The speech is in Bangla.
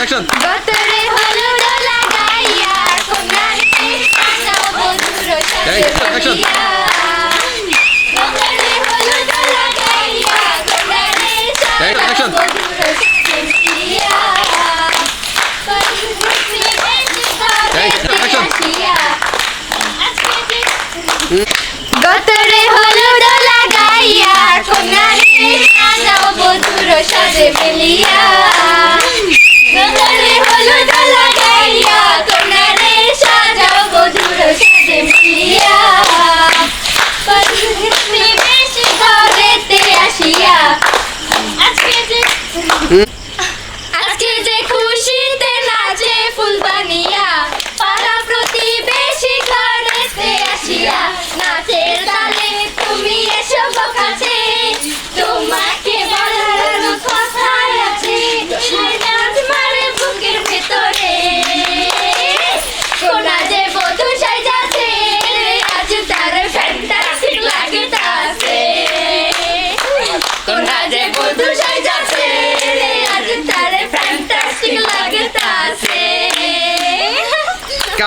অ্যাকশন। গতরে হলুদ লাগাইয়া কন্যাকে সাজাও বধুর সাজে বলিয়া গতরে হলুদ লাগাইয়া কন্যাকে সাজাও বধুর সাজে বলিয়া গতরে হলুদ লাগাইয়া কন্যাকে সাজাও বধুর সাজে বলিয়া